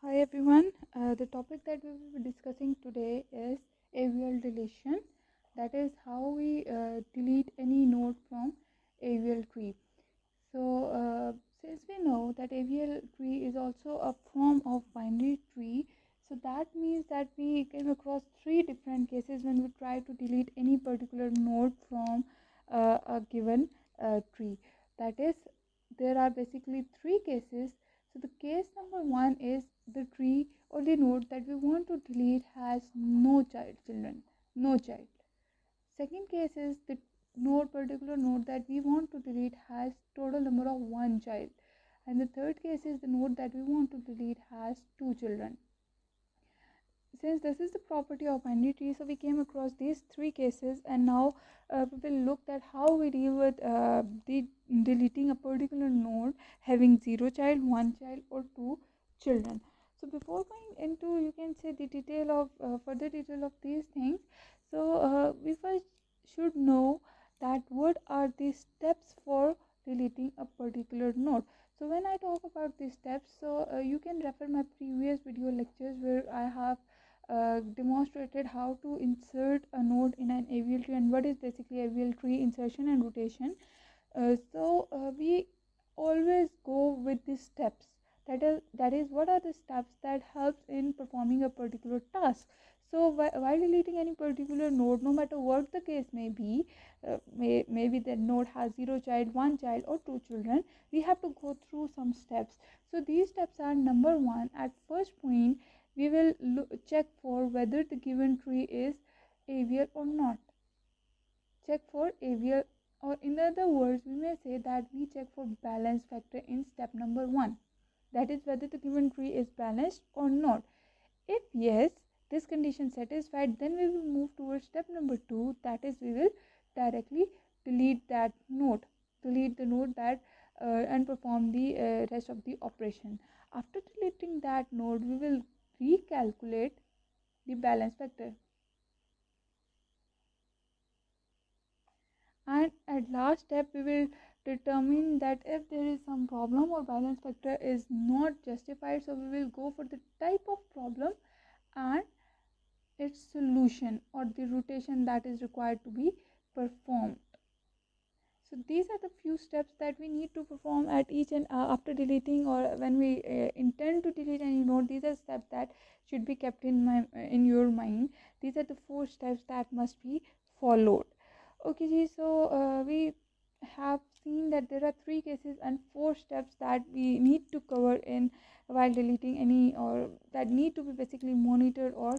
Hi everyone. The topic that we will be discussing today is AVL deletion. That is how we delete any node from AVL tree. Since we know that AVL tree is also a form of binary tree, so that means that we came across three different cases when we try to delete any particular node from a given tree. That is, there are basically three cases. So the case number one is the tree or the node that we want to delete has no children, no child. Second case is the particular node that we want to delete has total number of one child. And the third case is the node that we want to delete has two children. Since this is the property of binary tree, so we came across these three cases, and now we will look at how we deal with deleting a particular node having zero child, one child, or two children. So before going into, you can say, the detail of further detail of these things, so we first should know that what are the steps for deleting a particular node. So when I talk about these steps, so you can refer my previous video lectures where I have demonstrated how to insert a node in an AVL tree and what is basically AVL tree insertion and rotation. We always go with the steps. That is what are the steps that helps in performing a particular task. So while deleting any particular node, no matter what the case may be, maybe the node has zero child, one child, or two children, we have to go through some steps. So these steps are: number one, at first point we will check for whether the given tree is AVL or not. Check for AVL, or in other words, we may say that we check for balance factor in step number one. That is whether the given tree is balanced or not. If yes, this condition satisfied, then we will move towards step number two. That is, we will directly delete that node, delete the node that and perform the rest of the operation. After deleting that node, we will recalculate the balance factor, and at last step we will determine that if there is some problem or balance factor is not justified, so we will go for the type of problem and its solution or the rotation that is required to be performed. So these are the few steps that we need to perform at each and after deleting, or when we intend to delete any node. These are steps that should be kept in your mind. These are the four steps that must be followed. Okay ji, so we have seen that there are three cases and four steps that we need to cover in while deleting any, or that need to be basically monitored or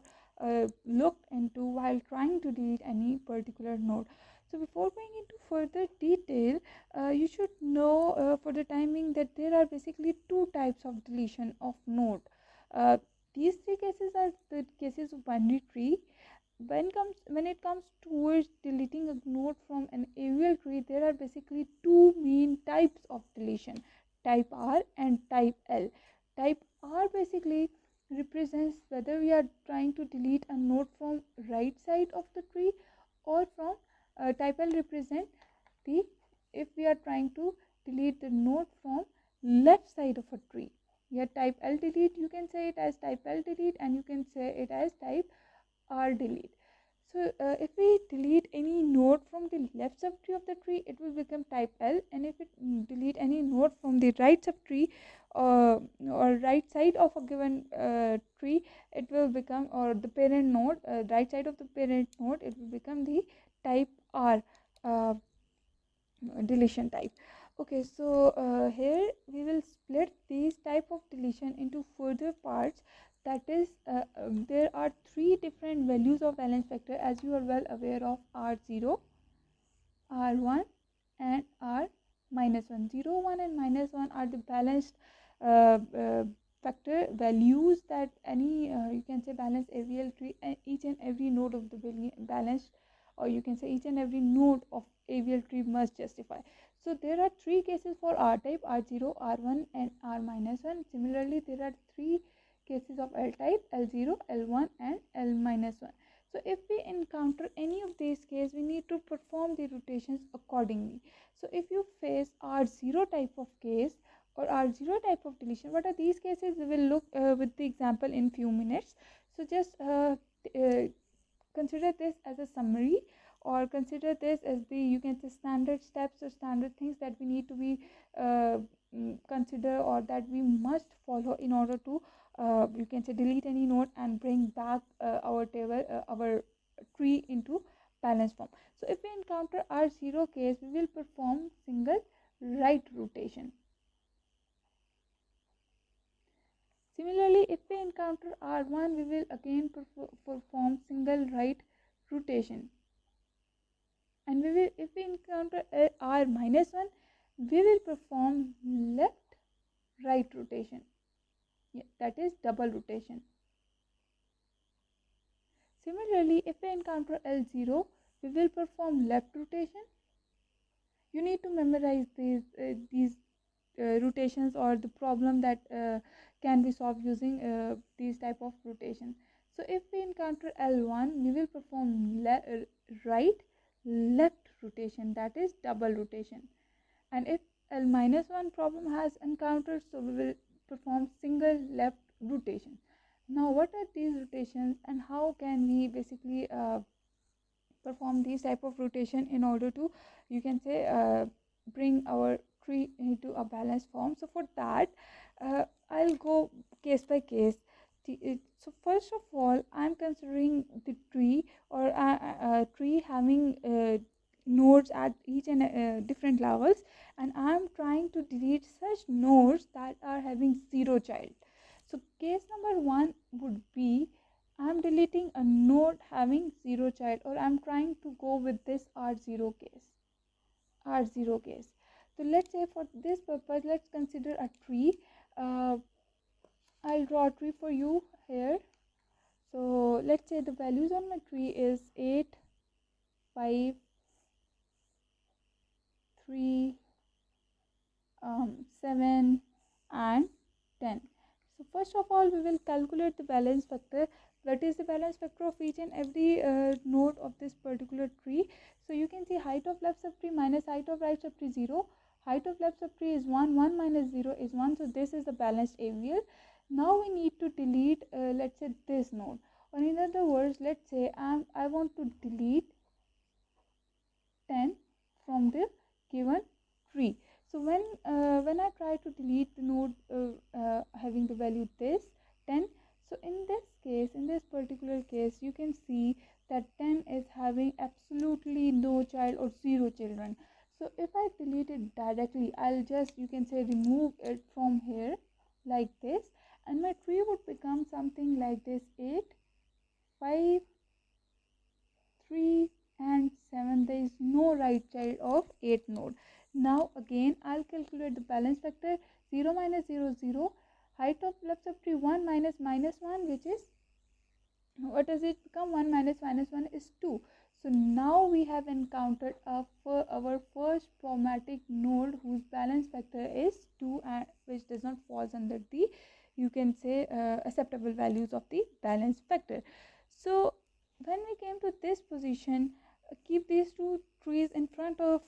looked into while trying to delete any particular node. So before going into further detail, you should know for the timing that there are basically two types of deletion of node. Uh, these three cases are the cases of binary tree. When it comes towards deleting a node from an AVL tree, there are basically two main types of deletion: type R and type L. Type R basically represents whether we are trying to delete a node from right side of the tree, or from type L represent the if we are trying to delete the node from left side of a tree. Yeah, type L delete, you can say it as type L delete, and you can say it as type R delete. So if we delete any node from the left subtree of the tree, it will become type L, and if it delete any node from the right subtree or right side of a given tree, it will become, or the parent node, right side of the parent node, it will become the type R uh, deletion type. Okay, so here we will split these type of deletion into further parts. That is, there are three different values of balance factor, as you are well aware of: R0, R1, and R minus 1. 0, 1 and minus 1 are the balanced factor values that any you can say balanced AVL tree, and each and every node of the balanced, or you can say each and every node of AVL tree must justify. So there are three cases for R type: R0, R1, and R minus 1. Similarly, there are three cases of L type: L0, L1, and L minus 1. So if we encounter any of these cases, we need to perform the rotations accordingly. So if you face R0 type of case, or R0 type of deletion. What are these cases? We will look with the example in few minutes. So just consider this as a summary, or consider this as the, you can say, standard steps or standard things that we need to be uh, consider, or that we must follow in order to you can say delete any node and bring back our table, our tree into balanced form. So if we encounter R0 case, we will perform single right rotation. Similarly, if we encounter R1, we will again perform single right rotation. And we will, if we encounter R minus 1, we will perform left right rotation. Yeah, that is double rotation. Similarly, if we encounter L0, we will perform left rotation. You need to memorize these rotations, or the problem that can be solved using these type of rotation. So if we encounter L1, we will perform right left rotation, that is double rotation. And if L minus 1 problem has encountered, so we will perform single left rotation. Now what are these rotations, and how can we basically perform these type of rotation in order to, you can say, bring our tree into a balanced form? So for that, I'll go case by case. So first of all, I'm considering the tree, or a tree having nodes at each and different levels, and I'm trying to delete such nodes that are having zero child. So case number one would be, I'm deleting a node having zero child, or I'm trying to go with this R0 case. R0 case. So let's say for this purpose, let's consider a tree. Uh, I'll draw a tree for you here. So let's say the values on my tree is 8, 5, 3, 7 and 10. So first of all, we will calculate the balance factor. What is the balance factor of each and every node of this particular tree? So you can see height of left subtree minus height of right subtree 0. Height of left subtree is 1, 1 minus 0 is 1. So this is the balanced AVL. Now we need to delete, let's say, this node. Or in other words, let's say I want to delete 10 from the given tree. So when I try to delete the node having the value this 10, so in this case, in this particular case, you can see that 10 is having absolutely no child or zero children. So if I delete it directly, I'll just, you can say, remove it from here like this, and my tree would become something like this: 8, 5, 3 and 7. There is no right child of 8 node. Now again, I'll calculate the balance factor. 0 minus 0 0. Height of left subtree 1 minus minus 1, which is, what does it become? 1 minus minus 1 is 2. So now we have encountered our first problematic node whose balance factor is 2, and which does not falls under the, you can say, acceptable values of the balance factor. So when we came to this position, keep these two trees in front of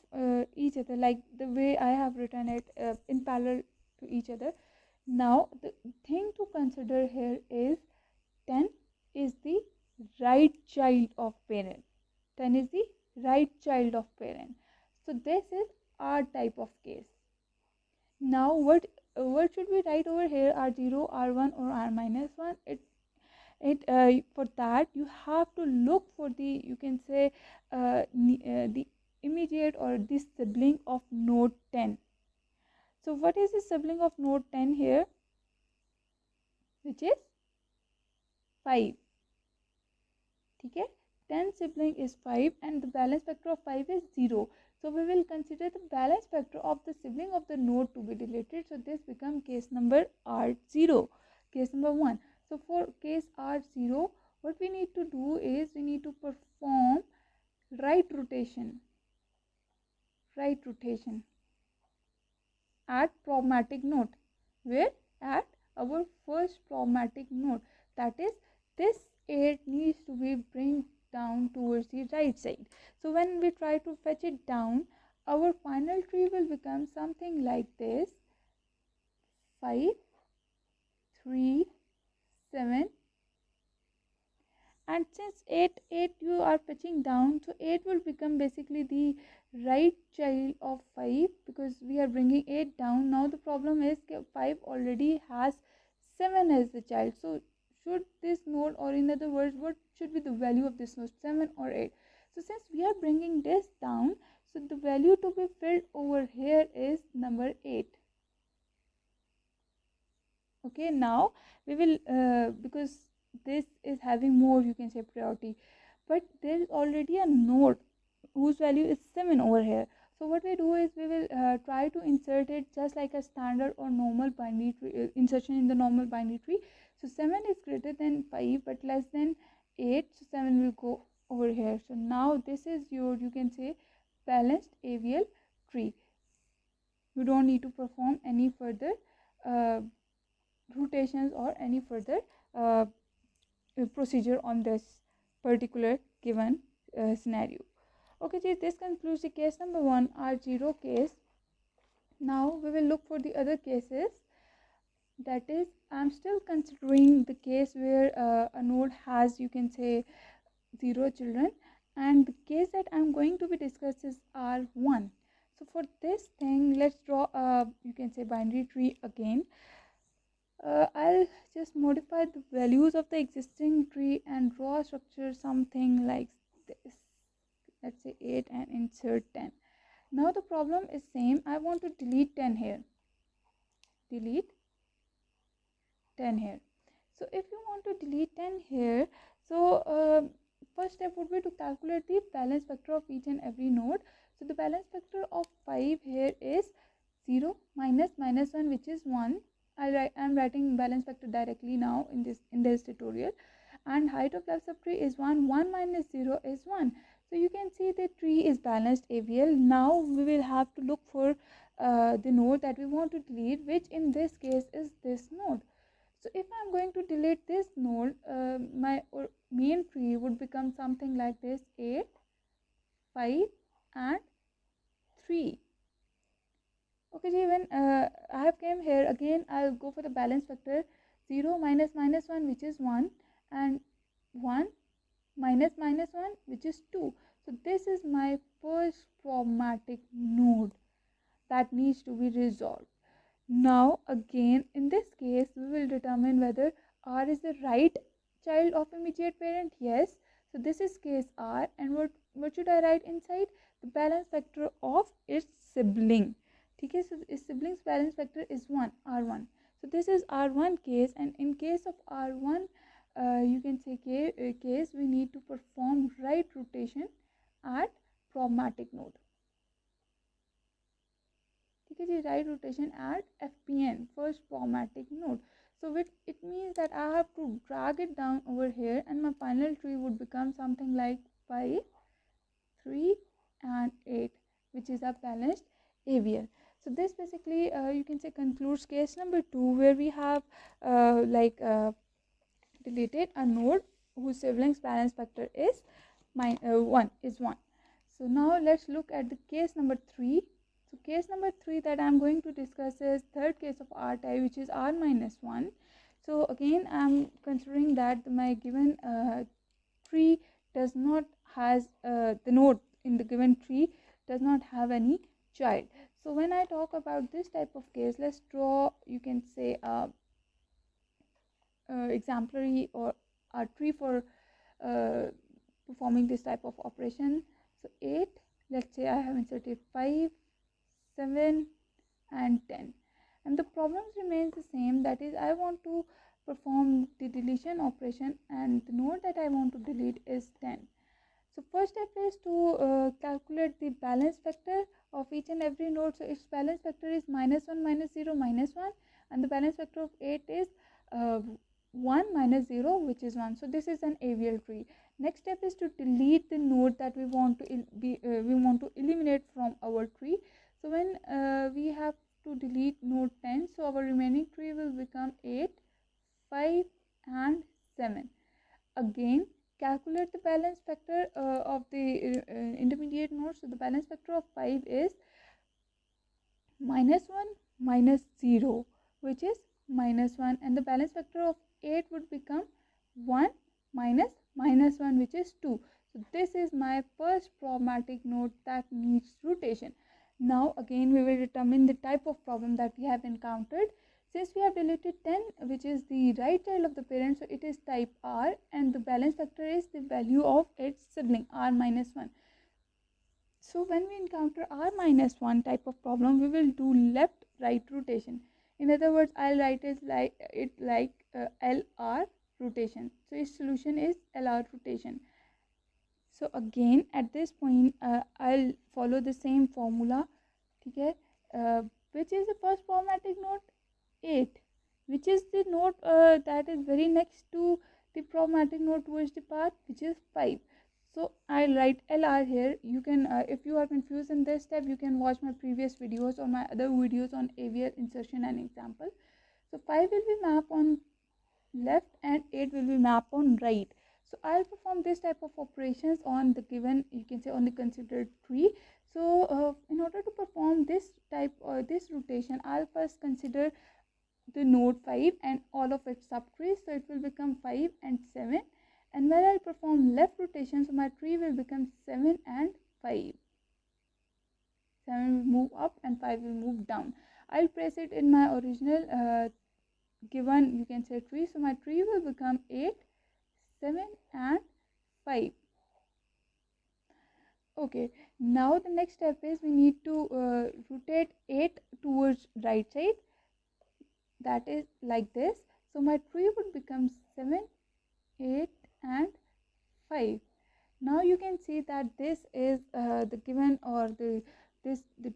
each other, like the way I have written it, in parallel to each other. Now the thing to consider here is 10 is the right child of parent. 10 is the right child of parent. So this is R type of case. Now what should we write over here? R0, R1 or R minus 1? It for that you have to look for the, you can say, the immediate or the sibling of node 10. So what is the sibling of node 10 here? Which is 5. Okay, 10 sibling is 5 and the balance factor of 5 is 0. So we will consider the balance factor of the sibling of the node to be deleted. So this becomes case number R0, case number 1. So for case R0, what we need to do is we need to perform right rotation at problematic node. Where? At our first problematic node, that is, this 8 needs to be bring down towards the right side. So when we try to fetch it down, our final tree will become something like this. 5, 3, 7, and since 8 you are pitching down, so 8 will become basically the right child of 5 because we are bringing 8 down. Now the problem is that 5 already has 7 as the child, so should this node, or in other words, what should be the value of this node, 7 or 8? So since we are bringing this down, so the value to be filled over here is number 8. Okay, now we will because this is having more, you can say, priority, but there is already a node whose value is 7 over here. So what we do is we will try to insert it just like a standard or normal binary tree, insertion in the normal binary tree. So 7 is greater than 5 but less than 8, so 7 will go over here. So now this is your, you can say, balanced AVL tree. You don't need to perform any further uh, rotations or any further procedure on this particular given scenario. Okay, so this concludes the case number 1, R0 case. Now we will look for the other cases. That is, I'm still considering the case where a node has, you can say, 0 children, and the case that I'm going to be discussed is R1. So for this thing, let's draw a, you can say, binary tree again. I'll just modify the values of the existing tree and draw a structure something like this. Let's say 8 and insert 10. Now the problem is same. I want to delete 10 here. Delete 10 here. So if you want to delete 10 here, so first step would be to calculate the balance factor of each and every node. So the balance factor of 5 here is 0 minus minus 1, which is 1. I'm writing balance factor directly now in this tutorial. And height of left subtree is 1. 1 minus 0 is 1. So you can see the tree is balanced AVL. Now we will have to look for the node that we want to delete, which in this case is this node. So if I'm going to delete this node, my main tree would become something like this: 8, 5 and 3. Okay, when I have came here again, I'll go for the balance factor. 0 minus minus 1, which is 1, and 1 minus minus 1, which is 2. So this is my first problematic node that needs to be resolved. Now again, in this case, we will determine whether R is the right child of immediate parent. Yes. So this is case R, and what should I write inside? The balance factor of its sibling. Okay, so its sibling's balance factor is 1, R1. So this is R1 case, and in case of R1, you can say case, we need to perform right rotation at problematic node. Okay, the right rotation at FPN, first problematic node. So which it means that I have to drag it down over here, and my final tree would become something like 5, 3 and 8, which is a balanced AVL. So this basically you can say concludes case number 2, where we have deleted a node whose siblings balance factor is 1. So now let's look at the case number 3. So case number 3 that I'm going to discuss is third case of R type, which is R minus 1. So again, I'm considering that my given tree does not has the node in the given tree does not have any child. So when I talk about this type of case, let's draw, you can say, exemplary or a tree for performing this type of operation. So 8, let's say I have inserted 5, 7 and 10, and the problems remains the same. That is, I want to perform the deletion operation, and the node that I want to delete is 10. So first step is to calculate the balance factor of each and every node. So its balance factor is -1 minus 0 minus 1, and the balance factor of 8 is 1 minus 0, which is 1. So this is an AVL tree. Next step is to delete the node that we want to eliminate from our tree. So when we have to delete node 10, so our remaining tree will become 8, 5 and 7. Again, calculate the balance factor of the intermediate node. So the balance factor of 5 is -1 minus 0, which is -1, and the balance factor of 8 would become 1 minus -1, which is 2. So this is my first problematic node that needs rotation. Now again we will determine the type of problem that we have encountered. Since we have deleted 10, which is the right child of the parent, so it is type R, and the balance factor is the value of its sibling R minus 1. So when we encounter R minus 1 type of problem, we will do left right rotation. In other words, I'll write it like LR rotation. So its solution is LR rotation. So again at this point I'll follow the same formula. Okay, which is the first problematic node? 8. Which is the node that is very next to the problematic node towards the path, which is 5. So I'll write LR here. You can if you are confused in this step, you can watch my previous videos or my other videos on AVL insertion and example. So 5 will be mapped on left and 8 will be mapped on right. So I'll perform this type of operations on the given, you can say, on the considered tree. So in order to perform this type or this rotation, I'll first consider the node 5 and all of its subtrees. So it will become 5 and 7, and when I'll perform left rotation, so my tree will become 7 and 5. 7 will move up and 5 will move down. I'll place it in my original given, you can say, tree. So my tree will become 8, 7 and 5. Okay, now the next step is we need to rotate 8 towards right side, that is like this. So my tree would become 7, 8 and 5. Now you can see that this is the given, or the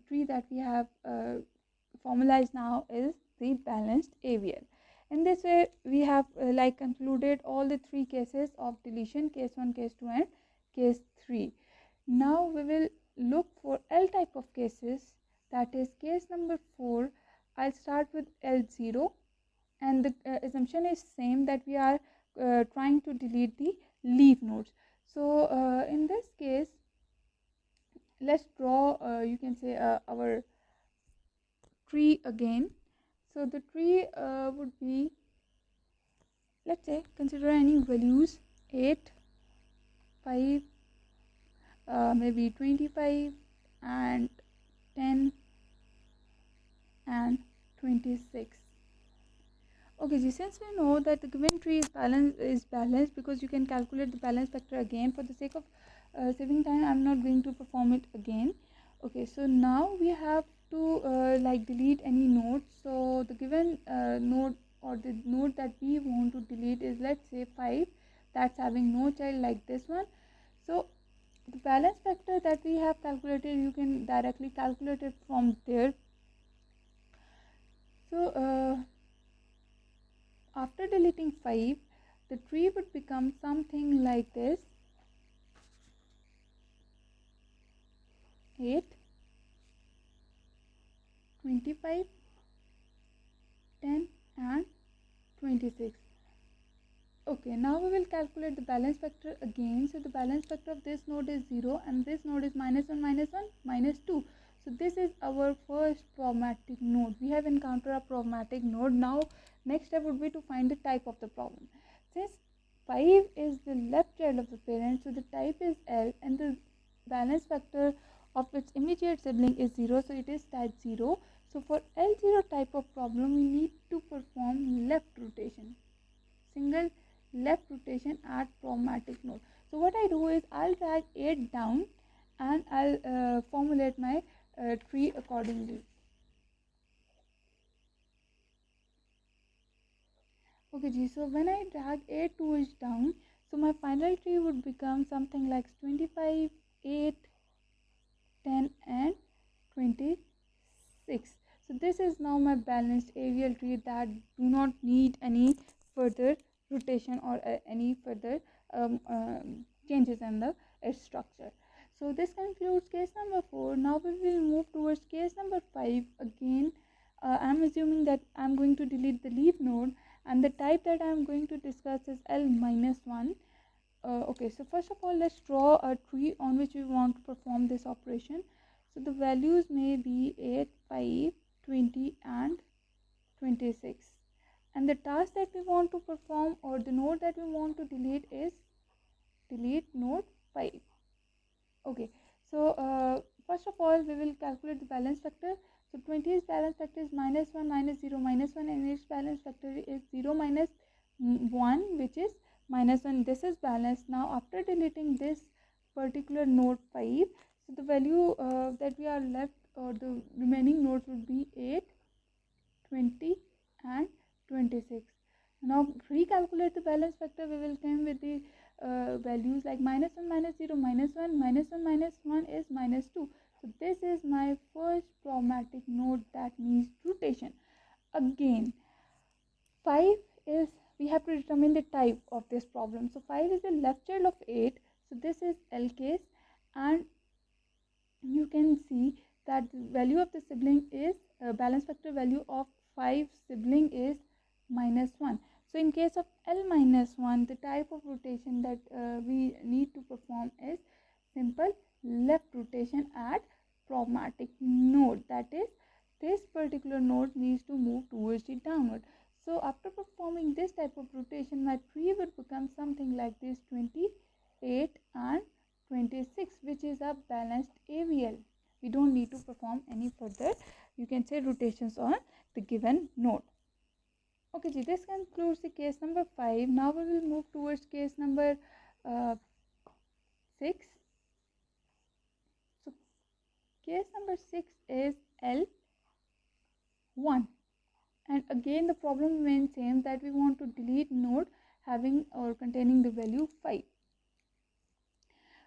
tree that we have formalized now is the balanced AVL. In this way we have like concluded all the three cases of deletion: case 1, case 2 and case 3. Now we will look for L type of cases, that is case number 4. I'll start with L0, and the assumption is same, that we are trying to delete the leaf nodes. So in this case, let's draw you can say our tree again. So the tree would be, let's say, consider any values: 8, 5, maybe 25 and 10 and 26. Okay, since we know that the given tree is balanced, because you can calculate the balance factor again. For the sake of saving time, I'm not going to perform it again. Okay, so now we have to like delete any node. So the given node, or the node that we want to delete, is, let's say, 5, that's having no child, like this one. So the balance factor that we have calculated, you can directly calculate it from there. So after deleting 5, the tree would become something like this: 8, 25, 10 and 26. Okay, now we will calculate the balance factor again. So the balance factor of this node is 0, and this node is -1, -1, -2. So this is our first problematic node. We have encountered a problematic node. Now next step would be to find the type of the problem. Since 5 is the left child of the parent, so the type is L, and the balance factor of its immediate sibling is 0, so it is type 0. So for L0 type of problem, we need to perform left rotation, single left rotation at problematic node. So what I do is I'll drag 8 down, and I'll formulate my tree accordingly. Okay, so when I drag 8 towards down, so my final tree would become something like 25, 8, 10 and 26. So this is now my balanced AVL tree that do not need any further rotation or any further changes in the structure. So this concludes case number 4. Now we will move towards case number 5. Again, I'm assuming that I'm going to delete the leaf node, and the type that I'm going to discuss is L minus 1. Okay, so first of all, let's draw a tree on which we want to perform this operation. So the values may be 8, 5, 20 and 26, and the task that we want to perform or the node that we want to delete is delete node 5. Okay, so first of all we will calculate the balance factor. So 20's balance factor is -1 -0 -1, and its balance factor is 0 minus 1, which is -1. This is balanced. Now after deleting this particular node 5, so the value that we are left, or the remaining nodes, would be 8, 20 and 26. Now recalculate the balance factor. We will come with the values like -1 -0 -1, -1 -1 is -2. So this is my first problematic node, that means rotation. Again, 5 is, we have to determine the type of this problem. So 5 is the left child of 8, so this is L case, and you can see that the value of the sibling is balance factor value of 5 sibling is -1. So in case of L minus 1, the type of rotation that we need to perform is simple left rotation at problematic node, that is this particular node needs to move towards the downward. So after performing this type of rotation, my tree would become something like this: 28 and 26, which is a balanced AVL. We don't need to perform any further, you can say, rotations on the given node. Okay, ji, this concludes the case number 5. Now we will move towards case number 6. So case number 6 is L1, and again the problem remains same, that we want to delete node having or containing the value 5.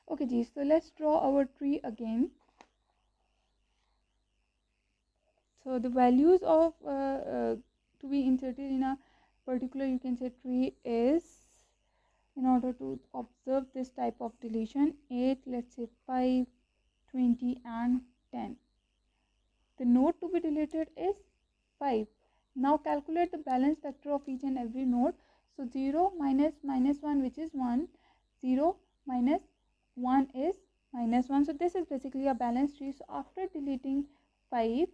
Okay ji, so let's draw our tree again. So the values of to be inserted in a particular, you can say, tree is, in order to observe this type of deletion, 8, let's say 5, 20 and 10. The node to be deleted is 5. Now calculate the balance factor of each and every node. So 0 minus -1, which is 1, 0 minus 1 is -1. So this is basically a balanced tree. So after deleting 5,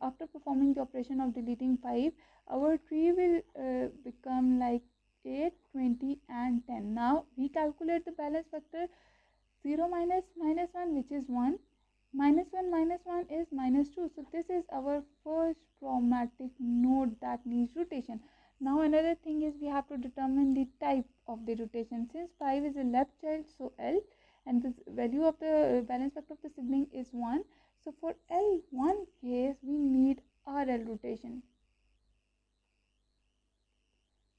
after performing the operation of deleting 5, our tree will become like 8, 20 and 10. Now we calculate the balance factor. 0 minus -1, which is 1, -1 -1 is -2. So this is our first problematic node that needs rotation. Now another thing is, we have to determine the type of the rotation. Since 5 is a left child, so L, and the value of the balance factor of the sibling is 1. So for L1 case, we need RL rotation.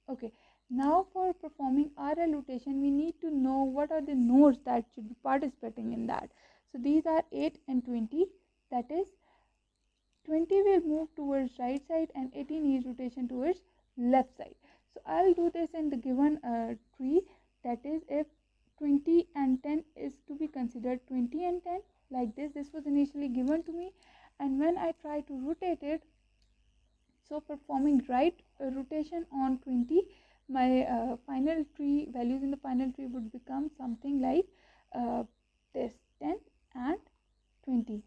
Okay, now for performing RL rotation, we need to know what are the nodes that should be participating in that. So these are 8 and 20, that is 20 will move towards right side and 18 needs rotation towards left side. So I'll do this in the given tree, that is, if 20 and 10 is to be considered 20 and 10, like this was initially given to me, and when I try to rotate it, so performing right rotation on 20, my final tree values in the final tree would become something like this: 10 and 20.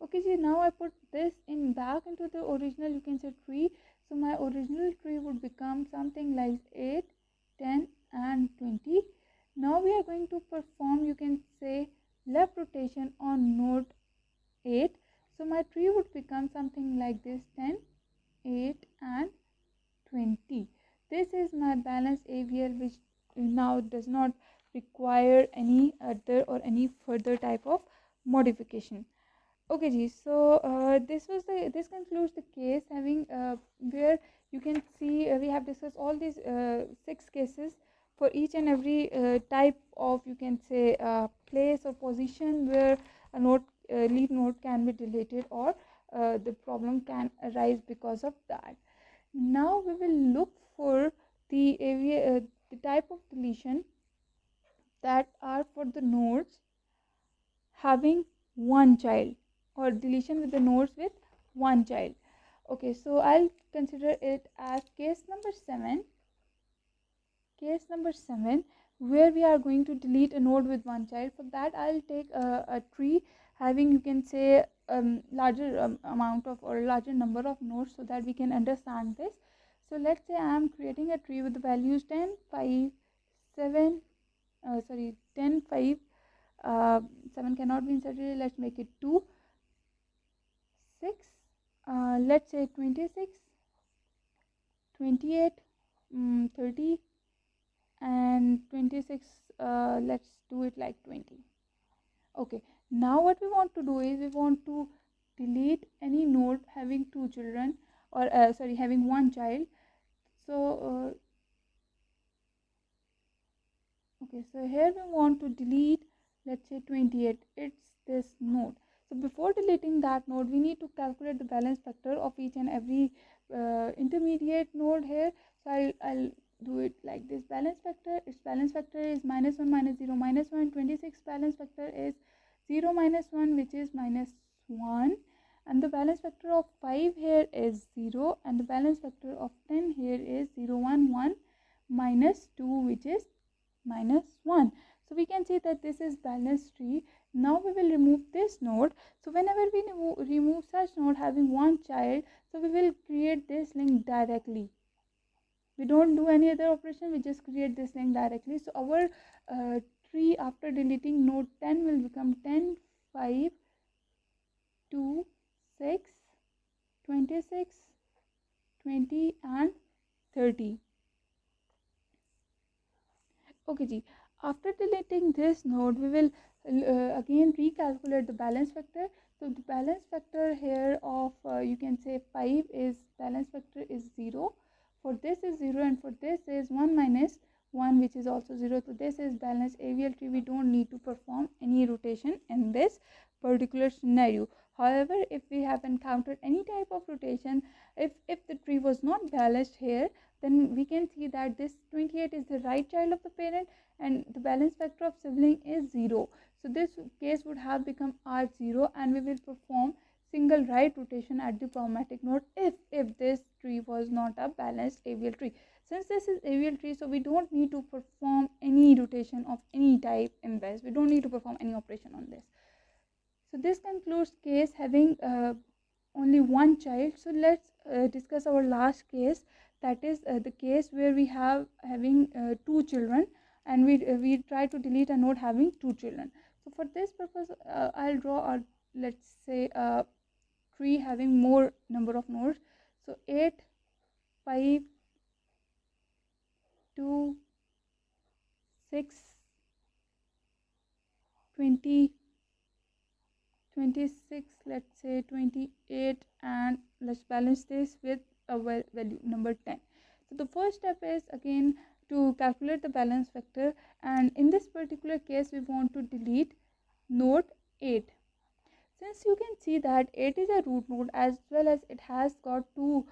Okay, so now I put this in back into the original, you can say, tree. So my original tree would become something like 8, 10 and 20. Now we are going to perform, you can say, left rotation on node 8. So my tree would become something like this: 10, 8 and 20. This is my balanced AVL, which now does not require any other or any further type of modification. Okay ji, so this concludes the case having where you can see we have discussed all these 6 cases for each and every type of, you can say, place or position where a node leaf node can be deleted, or the problem can arise because of that. Now we will look for the type of deletion that are for the nodes having one child, or deletion with the nodes with one child. Okay, so I'll consider it as case number 7. Case number 7, where we are going to delete a node with one child. For that, I'll take a tree having, you can say, larger amount of or larger number of nodes so that we can understand this. So let's say I am creating a tree with the values 10, 5, 7, sorry, 10, 5, 7 cannot be inserted, let's make it 2, 6, let's say 26, 28, 30, and 26, let's do it like 20. Okay, now what we want to do is we want to delete any node having two children, or sorry, having one child. So okay, so here we want to delete, let's say 28, it's this node. So before deleting that node, we need to calculate the balance factor of each and every intermediate node here. So I'll do it like this. Balance factor, its balance factor is -1 -0 -1. 26 balance factor is 0 -1, which is -1. And the balance factor of 5 here is 0, and the balance factor of 10 here is 0 1 1 -2, which is -1. So we can see that this is balanced tree. Now we will remove this node. So whenever we remove such node having one child, so we will create this link directly. We don't do any other operation, we just create this link directly. So our tree after deleting node 10 will become 10, 5, 2, 6, 26, 20, and 30. Okay ji. After deleting this node, we will again recalculate the balance factor. So the balance factor here of you can say 5 is balance factor is 0. For this is 0, and for this is 1 minus 1, which is also 0. So this is balanced AVL tree. We don't need to perform any rotation in this particular scenario. However, if we have encountered any type of rotation, if the tree was not balanced here, then we can see that this 28 is the right child of the parent, and the balance factor of sibling is 0. So this case would have become R0, and we will perform single right rotation at the problematic node if this tree was not a balanced AVL tree. Since this is AVL tree, so we don't need to perform any rotation of any type in this. We don't need to perform any operation on this. So this concludes case having only one child. So let's discuss our last case, that is the case where we have having two children, and we try to delete a node having two children. So for this purpose, I'll draw a, let's say, a tree having more number of nodes. So 8, 5, 2, 6, 20, 26, let's say 28, and let's balance this with a value number 10. So the first step is again to calculate the balance factor, and in this particular case we want to delete node 8. Since you can see that 8 is a root node, as well as it has got two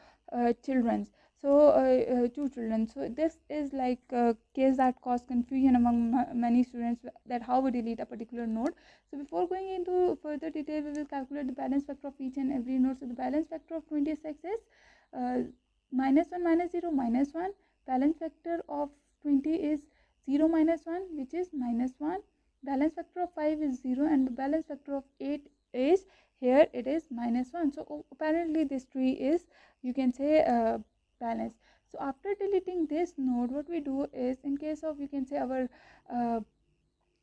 children, so two children. So this is like a case that cause confusion among many students, that how we delete a particular node. So before going into further detail, we will calculate the balance factor of each and every node. So the balance factor of 26 is -1 -0 -1. Balance factor of 20 is 0 -1, which is -1. Balance factor of 5 is 0, and the balance factor of 8 is, here it is -1. So apparently this tree is, you can say, balanced. So after deleting this node, what we do is, in case of, you can say, our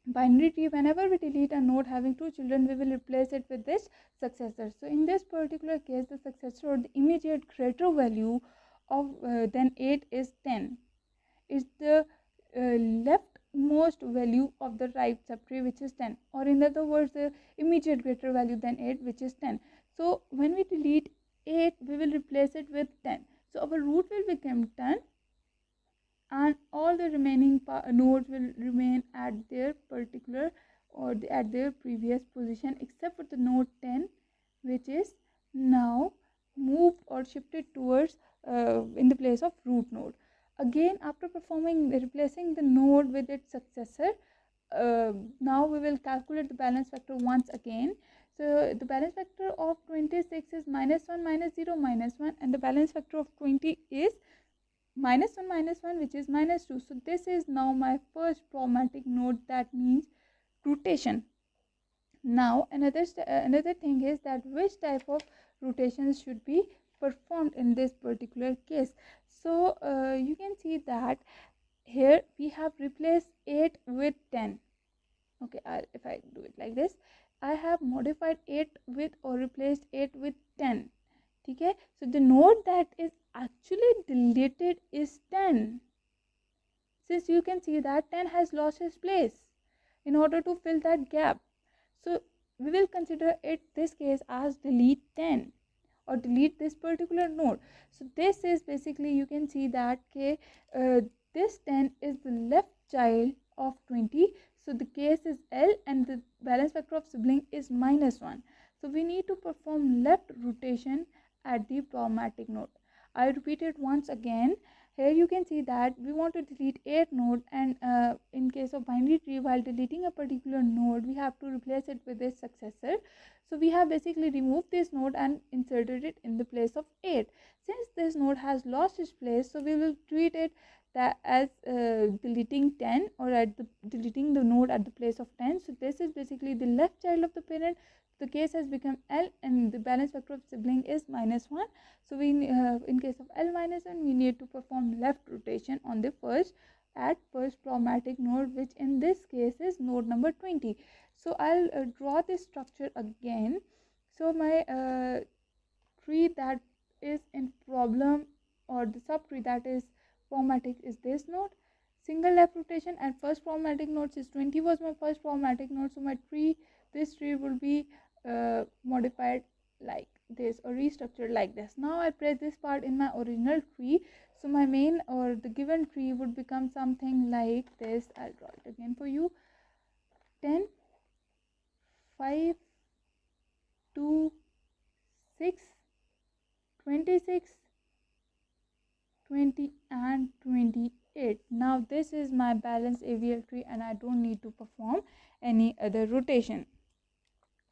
binary tree, whenever we delete a node having two children, we will replace it with this successor. So in this particular case, the successor or the immediate greater value of than 8 is 10. Is the leftmost value of the right subtree, which is 10, or in other words, the immediate greater value than 8, which is 10. So when we delete 8, we will replace it with 10. So our root will become 10, and all the remaining nodes will remain at their particular or at their previous position, except for the node 10, which is now moved or shifted towards in the place of root node. Again, after performing replacing the node with its successor, now we will calculate the balance factor once again. So the balance factor of 26 is -1 -0 -1, and the balance factor of 20 is -1 -1, which is -2. So this is now my first problematic node, that means rotation. Now another thing is that which type of rotations should be performed in this particular case. So you can see that here we have replaced 8 with 10. Okay, if I do it like this, I have modified 8 with or replaced 8 with 10. Okay, so the node that is actually deleted is 10, since you can see that 10 has lost its place in order to fill that gap. So we will consider it this case as delete 10 or delete this particular node. So this is basically, you can see that this 10 is the left child of 20. So the case is L and the balance vector of sibling is -1. So we need to perform left rotation at the problematic node. I repeat it once again. Here you can see that we want to delete 8 node, and in case of binary tree, while deleting a particular node we have to replace it with its successor. So we have basically removed this node and inserted it in the place of 8. Since this node has lost its place, so we will treat it that as deleting 10, or at the deleting the node at the place of 10. So this is basically the left child of the parent. The case has become L and the balance vector of sibling is -1. So we in case of L -1, we need to perform left rotation on the first problematic node, which in this case is node number 20. So I'll draw this structure again. So my tree that is in problem, or the subtree that is problematic, is this node. Single left rotation and first problematic node is 20 was my first problematic node. So my tree, this tree will be modified like this or restructured like this. Now I press this part in my original tree. So my main or the given tree would become something like this. I'll draw it again for you. 10, 5, 2, 6, 26, 20 and 28. Now this is my balanced AVL tree and I don't need to perform any other rotation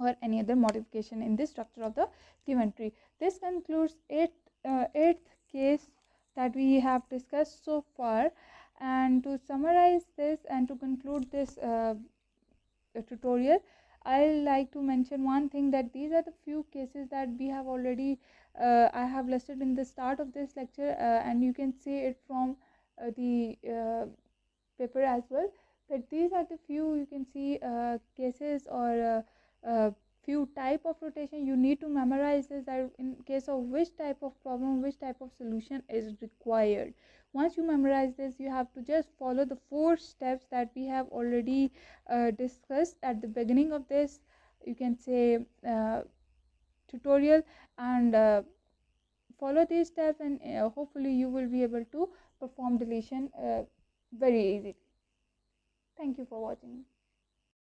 or any other modification in the structure of the given tree. This concludes eighth case that we have discussed so far. And to summarize this and to conclude this tutorial, I like to mention one thing, that these are the few cases that we have already I have listed in the start of this lecture, and you can see it from the paper as well, that these are the few, you can see, cases or few type of rotation you need to memorize this, that in case of which type of problem, which type of solution is required. Once you memorize this, you have to just follow the 4 steps that we have already discussed at the beginning of this, you can say, tutorial, and follow these steps, and hopefully you will be able to perform deletion very easily. Thank you for watching.